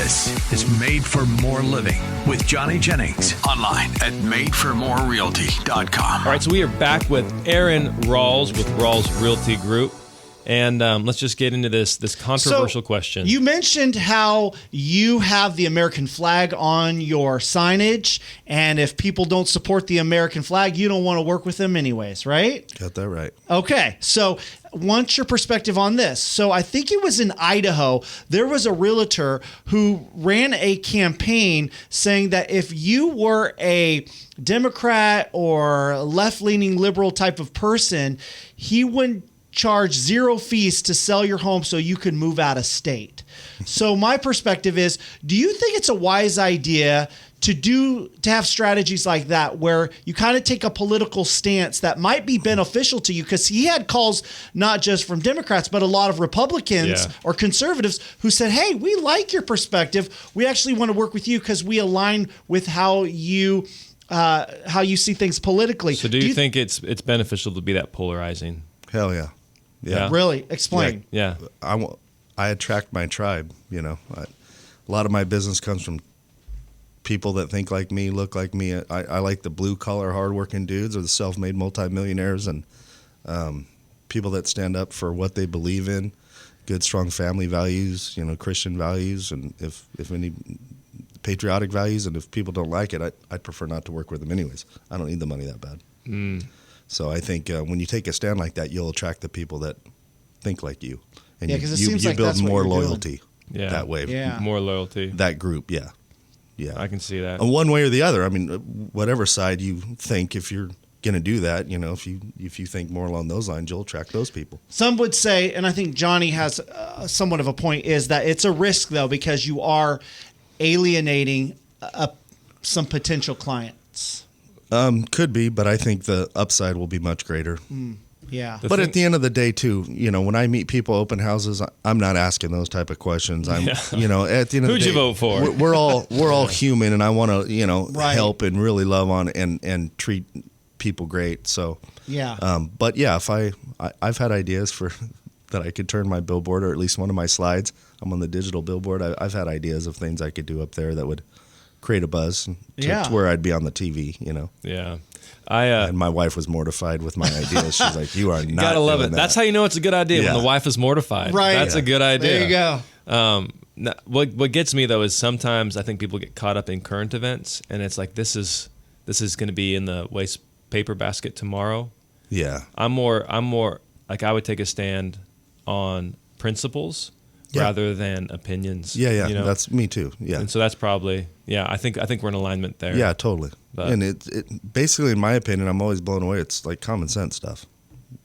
This is Made for More Living with Johnny Jennings. Online at madeformorerealty.com. All right, so we are back with Aaron Ralls with Ralls Realty Group. And let's just get into this controversial question. You mentioned how you have the American flag on your signage, and if people don't support the American flag, you don't want to work with them anyways, right? Got that right. Okay, so what's your perspective on this? So I think it was in Idaho, there was a realtor who ran a campaign saying that if you were a Democrat or left-leaning liberal type of person, he wouldn't charge zero fees to sell your home so you could move out of state. So my perspective is, do you think it's a wise idea to have strategies like that where you kind of take a political stance that might be beneficial to you? Because he had calls not just from Democrats, but a lot of Republicans or conservatives who said, hey, we like your perspective. We actually want to work with you because we align with how you see things politically. So do you think it's beneficial to be that polarizing? Hell yeah. Yeah. Really? Explain. Yeah. I attract my tribe, you know. A lot of my business comes from people that think like me, look like me. I like the blue-collar, hardworking dudes or the self-made multimillionaires and people that stand up for what they believe in, good, strong family values, you know, Christian values, and if any patriotic values, and if people don't like it, I'd prefer not to work with them anyways. I don't need the money that bad. So I think when you take a stand like that, you'll attract the people that think like you. And it seems like build that's what more you're doing. loyalty that way. Yeah. More loyalty. That group, yeah. I can see that. And one way or the other. I mean, whatever side you think, if you're going to do that, you know, if you think more along those lines, you'll attract those people. Some would say, and I think Johnny has somewhat of a point, is that it's a risk, though, because you are alienating some potential clients. Could be, but I think the upside will be much greater. Yeah. But at the end of the day, too, you know, when I meet people open houses, I'm not asking those type of questions. You know, at the end of the day, who'd you vote for? We're all human, and I want to, you know, help and really love on and treat people great. So but yeah, if I've had ideas for that I could turn my billboard, or at least one of my slides. I'm on the digital billboard. I've had ideas of things I could do up there that would create a buzz to where I'd be on the TV, you know. Yeah. And my wife was mortified with my ideas. She's like, "You are not." Gotta love it. That. That's how you know it's a good idea when the wife is mortified. Right. That's a good idea. There you go. What gets me though is sometimes I think people get caught up in current events, and it's like this is going to be in the waste paper basket tomorrow. Yeah. I'm more like I would take a stand on principles rather than opinions. Yeah. You know? That's me too. Yeah. And so that's probably I think we're in alignment there. Yeah, totally. But, and it basically, in my opinion, I'm always blown away. It's like common sense stuff.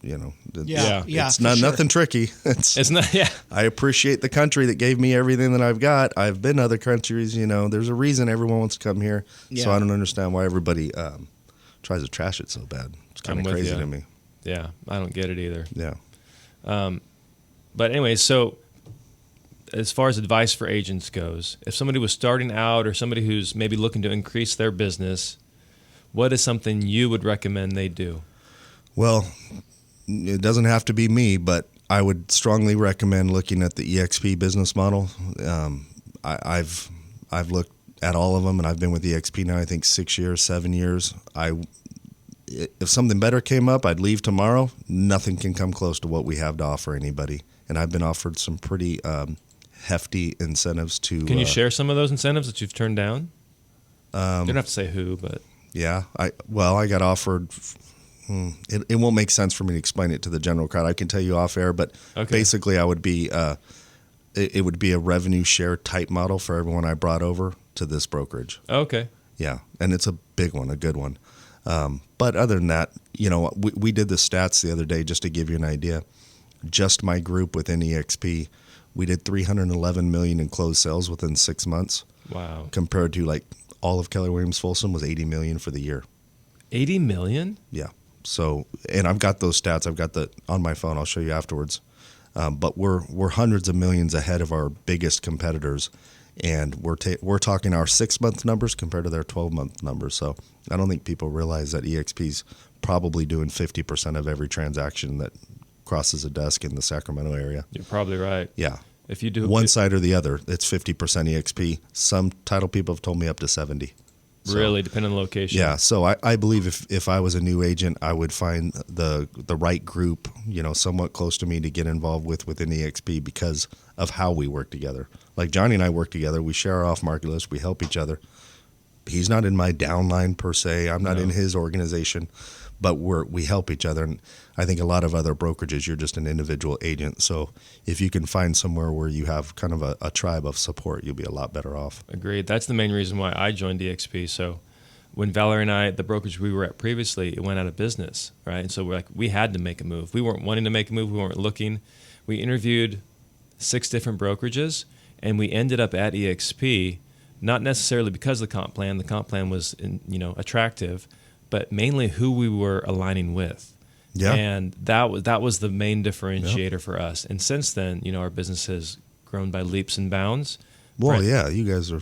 You know. It's not nothing tricky. It's not. Yeah. I appreciate the country that gave me everything that I've got. I've been to other countries. You know, there's a reason everyone wants to come here. Yeah. So I don't understand why everybody tries to trash it so bad. It's kind of crazy to me. Yeah, I don't get it either. Yeah. But anyway, so as far as advice for agents goes, if somebody was starting out or somebody who's maybe looking to increase their business, what is something you would recommend they do? Well, it doesn't have to be me, but I would strongly recommend looking at the EXP business model. I've looked at all of them, and I've been with EXP now, I think 7 years. If something better came up, I'd leave tomorrow. Nothing can come close to what we have to offer anybody. And I've been offered some pretty hefty incentives to... Can you share some of those incentives that you've turned down? You don't have to say who, but... Yeah. I got offered... It won't make sense for me to explain it to the general crowd. I can tell you off air, but basically I would be... it would be a revenue share type model for everyone I brought over to this brokerage. Okay. Yeah. And it's a big one, a good one. But other than that, you know, we did the stats the other day just to give you an idea. Just my group within EXP, we did $311 million in closed sales within 6 months. Wow. Compared to like all of Keller Williams Folsom was $80 million for the year. $80 million? Yeah. So, and I've got those stats. I've got that on my phone. I'll show you afterwards. But we're hundreds of millions ahead of our biggest competitors. And we're talking our 6-month numbers compared to their 12-month numbers. So I don't think people realize that EXP's probably doing 50% of every transaction that crosses a desk in the Sacramento area. You're probably right. Yeah. If you do one side or the other, it's 50% EXP. Some title people have told me up to 70. Really, depending on the location. Yeah, so I believe if I was a new agent, I would find the right group, somewhat close to me to get involved within EXP because of how we work together. Like Johnny and I work together. We share our off-market list. We help each other. He's not in my downline per se. I'm not in his organization, but we help each other. And I think a lot of other brokerages, you're just an individual agent. So if you can find somewhere where you have kind of a tribe of support, you'll be a lot better off. Agreed. That's the main reason why I joined EXP. So when Valerie and I, the brokerage we were at previously, it went out of business, right? And so we had to make a move. We weren't wanting to make a move. We weren't looking. We interviewed 6 different brokerages, and we ended up at EXP, not necessarily because of the comp plan. The comp plan was, attractive, but mainly who we were aligning with. Yeah. And that was the main differentiator for us. And since then, our business has grown by leaps and bounds. Well, yeah, you guys are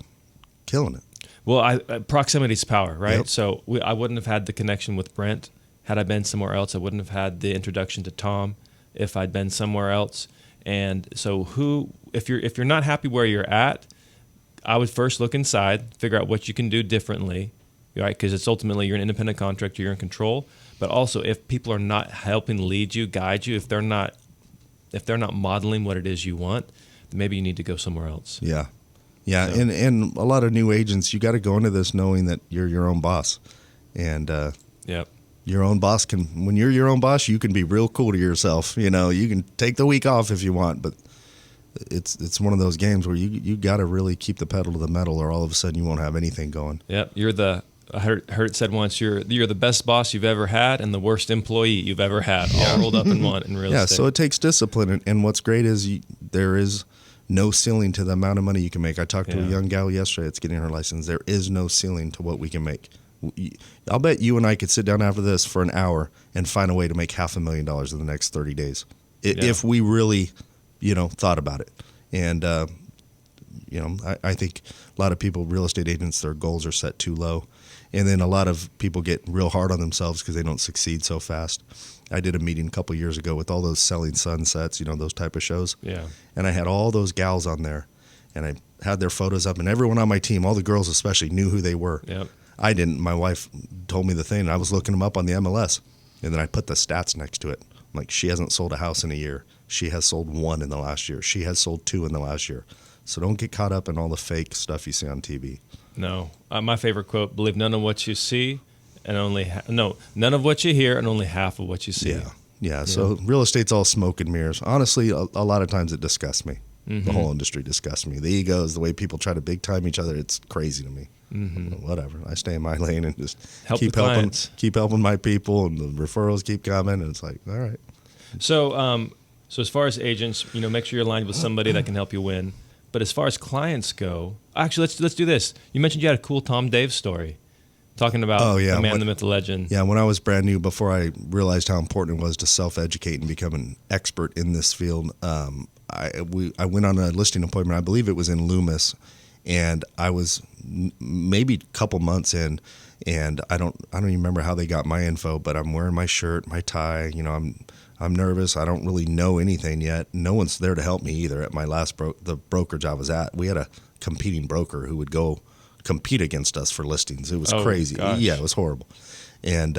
killing it. Well, proximity is power, right? Yep. So I wouldn't have had the connection with Brent had I been somewhere else. I wouldn't have had the introduction to Tom if I'd been somewhere else. And so if you're not happy where you're at, I would first look inside, figure out what you can do differently, right? Because it's ultimately you're an independent contractor, you're in control. But also, if people are not helping lead you, guide you, if they're not modeling what it is you want, then maybe you need to go somewhere else. Yeah. Yeah, so. And a lot of new agents, you got to go into this knowing that you're your own boss. And yep. Your own boss when you're your own boss, you can be real cool to yourself. You can take the week off if you want, but it's one of those games where you got to really keep the pedal to the metal, or all of a sudden you won't have anything going. Yep, I heard it said once, you're the best boss you've ever had and the worst employee you've ever had, all rolled up in one in real estate. Yeah, so it takes discipline, and what's great is there is no ceiling to the amount of money you can make. I talked to a young gal yesterday that's getting her license. There is no ceiling to what we can make. I'll bet you and I could sit down after this for an hour and find a way to make $500,000 in the next 30 days if we really, thought about it. And, I think a lot of people, real estate agents, their goals are set too low. And then a lot of people get real hard on themselves because they don't succeed so fast. I did a meeting a couple years ago with all those Selling Sunsets, those type of shows. Yeah. And I had all those gals on there, and I had their photos up, and everyone on my team, all the girls especially, knew who they were. Yep. I didn't. My wife told me the thing, and I was looking them up on the MLS, and then I put the stats next to it. Like, she hasn't sold a house in a year. She has sold 1 in the last year. She has sold 2 in the last year. So don't get caught up in all the fake stuff you see on TV. No. My favorite quote, believe none of what you see and none of what you hear and only half of what you see. Yeah. So real estate's all smoke and mirrors. Honestly, a lot of times it disgusts me. Mm-hmm. The whole industry disgusts me. The egos, the way people try to big time each other, it's crazy to me. Mm-hmm. Whatever. I stay in my lane and just keep helping my people, and the referrals keep coming, and it's like, all right. So as far as agents, make sure you're aligned with somebody that can help you win. But as far as clients go, actually, let's do this. You mentioned you had a cool Tom Dave story, talking about the man, the myth, the legend. Yeah, when I was brand new, before I realized how important it was to self-educate and become an expert in this field, I went on a listing appointment. I believe it was in Loomis, and I was maybe a couple months in, and I don't even remember how they got my info, but I'm wearing my shirt, my tie. I'm nervous. I don't really know anything yet. No one's there to help me either. At my last the brokerage I was at, we had a competing broker who would go compete against us for listings. It was crazy. Gosh. Yeah, it was horrible. And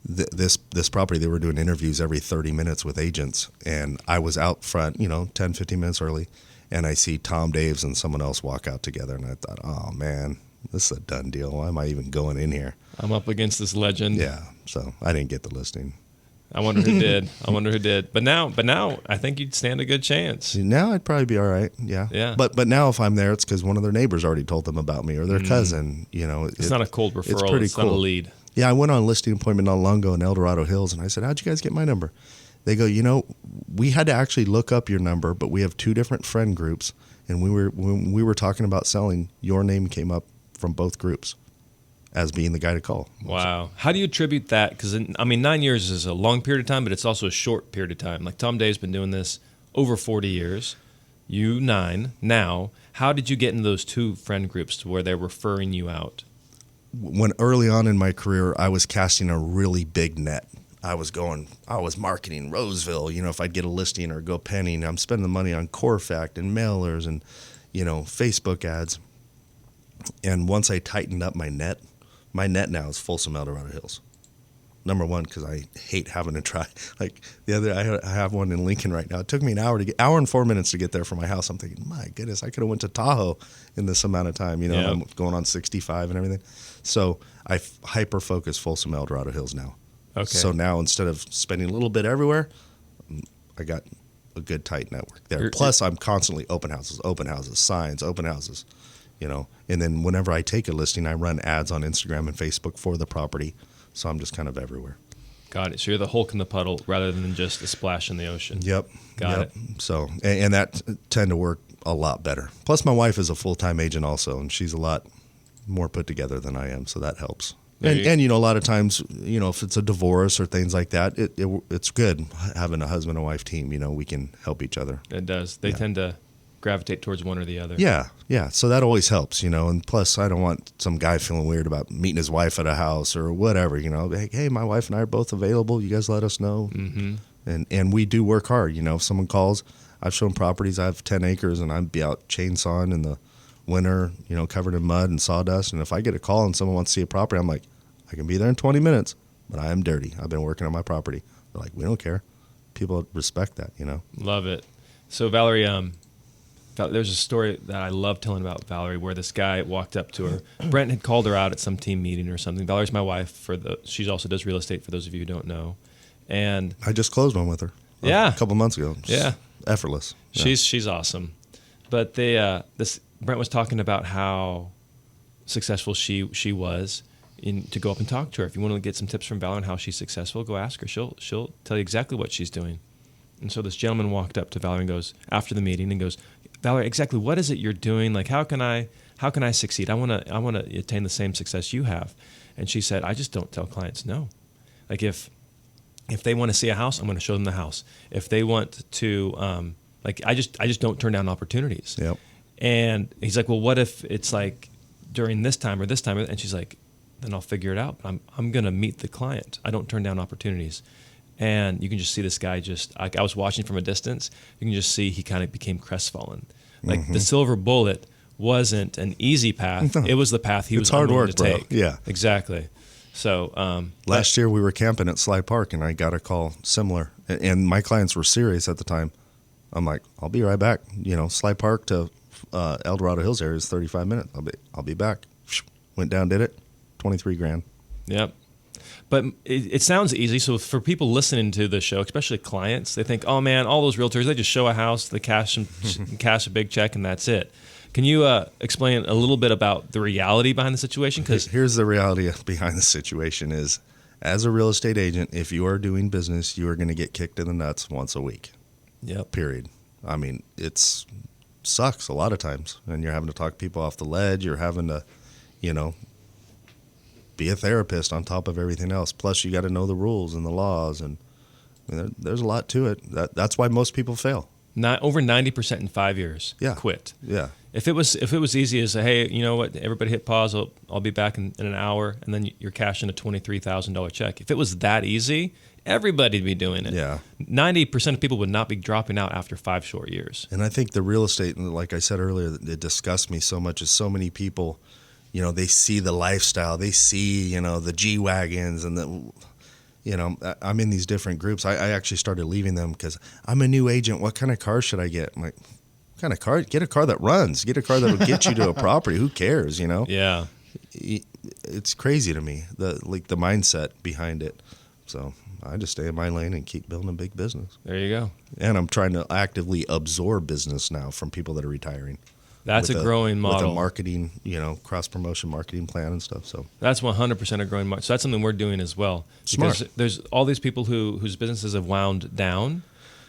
this property, they were doing interviews every 30 minutes with agents, and I was out front, 10, 15 minutes early, and I see Tom Daves and someone else walk out together, and I thought, oh man, this is a done deal. Why am I even going in here? I'm up against this legend. Yeah, so I didn't get the listing. I wonder who did. But now I think you'd stand a good chance. Now I'd probably be all right. Yeah. Yeah. But now if I'm there, it's because one of their neighbors already told them about me, or their cousin. It's not a cold referral. It's pretty cool. Not a lead. Yeah, I went on a listing appointment not long ago in El Dorado Hills, and I said, how'd you guys get my number? They go, we had to actually look up your number, but we have 2 different friend groups, and when we were talking about selling, your name came up from both groups as being the guy to call. Wow. How do you attribute that? Because, 9 years is a long period of time, but it's also a short period of time. Like Tom Dave's been doing this over 40 years. You 9 now. How did you get in those 2 friend groups to where they're referring you out? When early on in my career, I was casting a really big net. I was marketing Roseville. You know, if I'd get a listing or go penning, I'm spending the money on Corfact and mailers and, you know, Facebook ads. And once I tightened up my net now is Folsom Eldorado Hills. Number one, because I hate having to try. Like I have one in Lincoln right now. It took me an hour and 4 minutes to get there from my house. I'm thinking, my goodness, I could have went to Tahoe in this amount of time. You know, I'm going on 65 and everything. So I hyper focus Folsom Eldorado Hills now. Okay. So now instead of spending a little bit everywhere, I got a good tight network there. Plus, I'm constantly open houses, signs, open houses. You know, and then whenever I take a listing, I run ads on Instagram and Facebook for the property. So I'm just kind of everywhere. Got it. So you're the Hulk in the puddle rather than just a splash in the ocean. Yep. Got it. So, and that tend to work a lot better. Plus, my wife is a full-time agent also, and she's a lot more put together than I am, so that helps. And you know, a lot of times, you know, if it's a divorce or things like that, it's good having a husband and wife team. You know, we can help each other. It does. They tend to gravitate towards one or the other. Yeah. So that always helps, you know. And plus, I don't want some guy feeling weird about meeting his wife at a house or whatever, you know. Hey, my wife and I are both available. You guys let us know. Mm-hmm. And we do work hard. You know, if someone calls, I've shown properties. I have 10 acres, and I'd be out chainsawing in the winter, you know, covered in mud and sawdust. And if I get a call and someone wants to see a property, I'm like, I can be there in 20 minutes, but I am dirty. I've been working on my property. They're like, we don't care. People respect that, you know. Love it. So, Valerie, there's a story that I love telling about Valerie where this guy walked up to her. Brent had called her out at some team meeting or something. Valerie's my wife. She also does real estate, for those of you who don't know. And I just closed one with her a couple months ago. Yeah. Effortless. Yeah. She's awesome. But Brent was talking about how successful she was to go up and talk to her. If you want to get some tips from Valerie on how she's successful, go ask her. She'll tell you exactly what she's doing. And so this gentleman walked up to Valerie and goes, after the meeting, and goes, Valerie, exactly what is it you're doing? Like, how can I succeed? I want to attain the same success you have. And she said, I just don't tell clients no. Like if they want to see a house, I'm going to show them the house. If they want to, I just don't turn down opportunities. Yep. And he's like, well, what if it's like during this time or this time? And she's like, then I'll figure it out. But I'm going to meet the client. I don't turn down opportunities. And you can just see this guy I was watching from a distance. You can just see he kind of became crestfallen. Like the silver bullet wasn't an easy path. It was the path he was unwilling to take. Yeah. Exactly. So last year we were camping at Sly Park, and I got a call similar. And my clients were serious at the time. I'm like, I'll be right back. You know, Sly Park to El Dorado Hills area is 35 minutes. I'll be back. Went down, did it. $23,000. Yep. But it sounds easy. So for people listening to the show, especially clients, they think, oh man, all those realtors, they just show a house, they cash a big check, and that's it. Can you explain a little bit about the reality behind the situation? Because here's the reality behind the situation is, as a real estate agent, if you are doing business, you are going to get kicked in the nuts once a week. Yep. Period. I mean, it sucks a lot of times, and you're having to talk people off the ledge. You're having to, you know, be a therapist on top of everything else. Plus, you got to know the rules and the laws, and I mean, there's a lot to it. That's why most people fail. Over 90% in 5 years. Yeah. Quit. Yeah. If it was easy as hey, you know what, everybody hit pause. I'll be back in an hour, and then you're cashing a $23,000 check. If it was that easy, everybody'd be doing it. Yeah. 90% of people would not be dropping out after 5 short years. And I think the real estate, like I said earlier, it disgusts me so much. Is so many people, you know, they see the lifestyle, they see, you know, the G-Wagons and the, you know, I'm in these different groups. I actually started leaving them because I'm a new agent. What kind of car should I get? I'm like, what kind of car? Get a car that runs. Get a car that will get you to a property. Who cares, you know? Yeah. It's crazy to me, the mindset behind it. So I just stay in my lane and keep building a big business. There you go. And I'm trying to actively absorb business now from people that are retiring. That's a growing model. With a marketing, you know, cross-promotion marketing plan and stuff. So that's 100% a growing model. So that's something we're doing as well. Smart. Because there's all these people whose businesses have wound down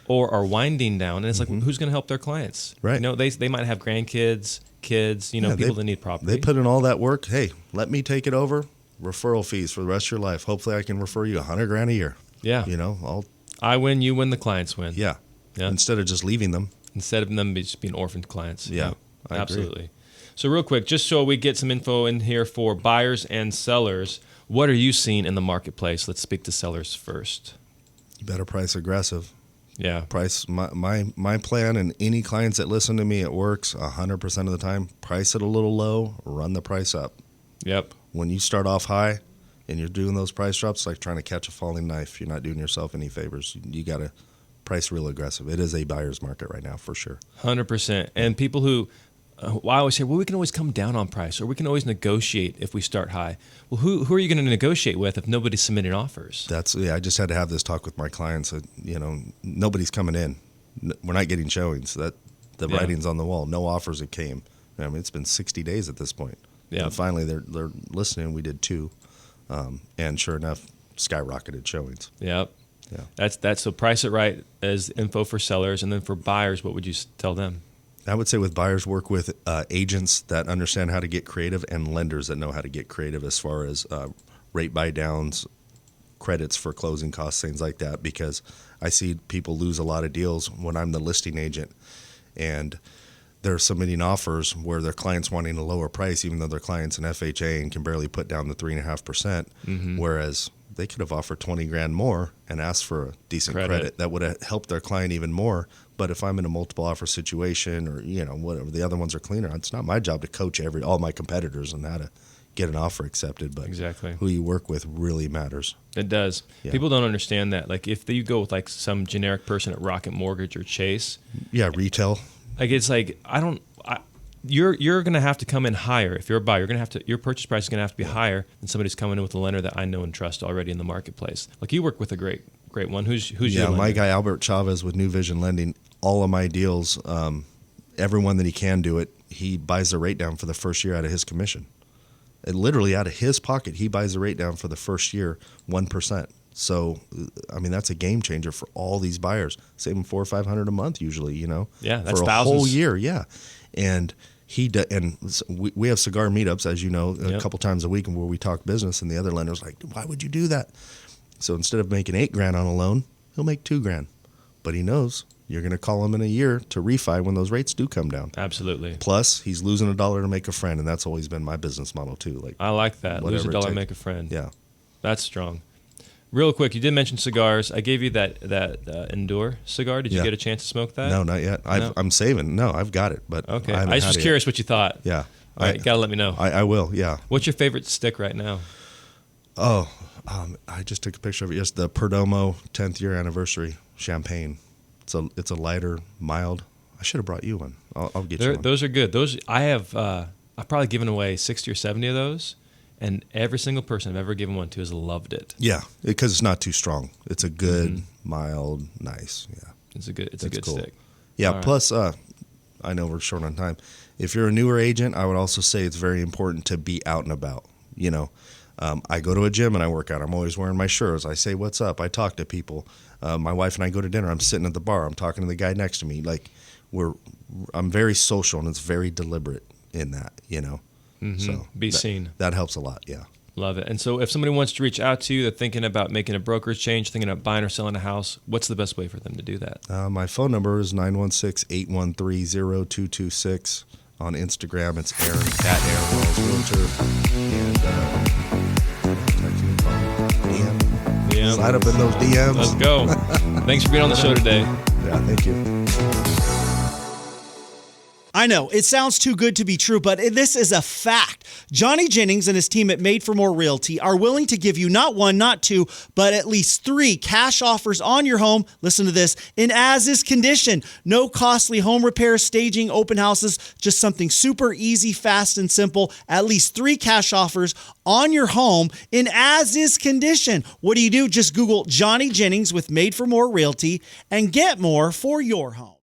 or are winding down, and it's like, who's going to help their clients? Right. You know, they might have grandkids, kids, you know, people that need property. They put in all that work. Hey, let me take it over. Referral fees for the rest of your life. Hopefully I can refer you $100,000 a year. Yeah. You know, I win, you win, the clients win. Yeah. Instead of just leaving them. Instead of them just being orphaned clients. Yeah. I absolutely. agree. So real quick, just so we get some info in here for buyers and sellers, what are you seeing in the marketplace? Let's speak to sellers first. You better price aggressive. Yeah. Price my plan, and any clients that listen to me, it works 100% of the time. Price it a little low, run the price up. Yep. When you start off high and you're doing those price drops, like trying to catch a falling knife, you're not doing yourself any favors. You got to price real aggressive. It is a buyer's market right now for sure. 100%. And people who, I always say, well, we can always come down on price, or we can always negotiate if we start high. Well, who are you going to negotiate with if nobody's submitting offers? I just had to have this talk with my clients. Nobody's coming in. We're not getting showings. The writing's on the wall. No offers that came. I mean, it's been 60 days at this point. Yeah. And finally, they're listening. We did 2, and sure enough, skyrocketed showings. Yep. Yeah. That's so price it right as info for sellers, and then for buyers, what would you tell them? I would say with buyers, work with agents that understand how to get creative and lenders that know how to get creative as far as rate buy downs, credits for closing costs, things like that, because I see people lose a lot of deals when I'm the listing agent and they're submitting offers where their client's wanting a lower price, even though their client's an FHA and can barely put down the 3.5%, whereas they could have offered $20,000 more and asked for a decent credit that would have helped their client even more. But if I'm in a multiple offer situation, or whatever, the other ones are cleaner, it's not my job to coach all my competitors on how to get an offer accepted. But exactly who you work with really matters. It does. Yeah. People don't understand that. Like if you go with like some generic person at Rocket Mortgage or Chase, retail. Like it's like you're going to have to come in higher if you're a buyer. Your purchase price is going to have to be higher than somebody's coming in with a lender that I know and trust already in the marketplace. Like you work with a great one. Who's your lender? My guy Albert Chavez with New Vision Lending. All of my deals, everyone that he can do it, he buys the rate down for the first year out of his commission. And literally out of his pocket, he buys the rate down for the first year 1%. So, I mean, that's a game changer for all these buyers. Save them $400 or $500 a month usually, Yeah, that's for a thousands. whole year, yeah. And we have cigar meetups, as you know, a couple times a week, where we talk business. And the other lender's like, "Why would you do that?" So instead of making $8,000 on a loan, he'll make $2,000. But he knows you're going to call him in a year to refi when those rates do come down. Absolutely. Plus, he's losing $1 to make a friend, and that's always been my business model too. Like I like that. Lose $1, make a friend. Yeah, that's strong. Real quick, you did mention cigars. I gave you that Endure cigar. Did you get a chance to smoke that? No, not yet. I'm saving. No, I've got it, but okay. I was just curious what you thought. Yeah. All right, gotta let me know. I will. Yeah. What's your favorite stick right now? Oh, I just took a picture of it. Yes, the Perdomo 10th year anniversary champagne. It's a lighter, mild. I should have brought you one. I'll get you one. Those are good. Those I have. I've probably given away 60 or 70 of those. And every single person I've ever given one to has loved it. Yeah, because it's not too strong. It's a good, mild, nice. Yeah, it's a good cool stick. Yeah. All plus, right. I know we're short on time. If you're a newer agent, I would also say it's very important to be out and about. I go to a gym and I work out. I'm always wearing my shirts. I say what's up. I talk to people. My wife and I go to dinner. I'm sitting at the bar. I'm talking to the guy next to me. Like I'm very social, and it's very deliberate in that. So be seen. That helps a lot, yeah. Love it. And so if somebody wants to reach out to you, they're thinking about making a brokerage change, thinking about buying or selling a house, what's the best way for them to do that? My phone number is 916-813-0226. On Instagram, it's Aaron Ralls Realtor. And DM. Slide up in those DMs. Let's go. Thanks for being on the show today. Yeah, thank you. I know, it sounds too good to be true, but this is a fact. Johnny Jennings and his team at Made for More Realty are willing to give you not one, not two, but at least 3 cash offers on your home. Listen to this, in as-is condition. No costly home repairs, staging, open houses, just something super easy, fast, and simple. At least 3 cash offers on your home in as-is condition. What do? Just Google Johnny Jennings with Made for More Realty and get more for your home.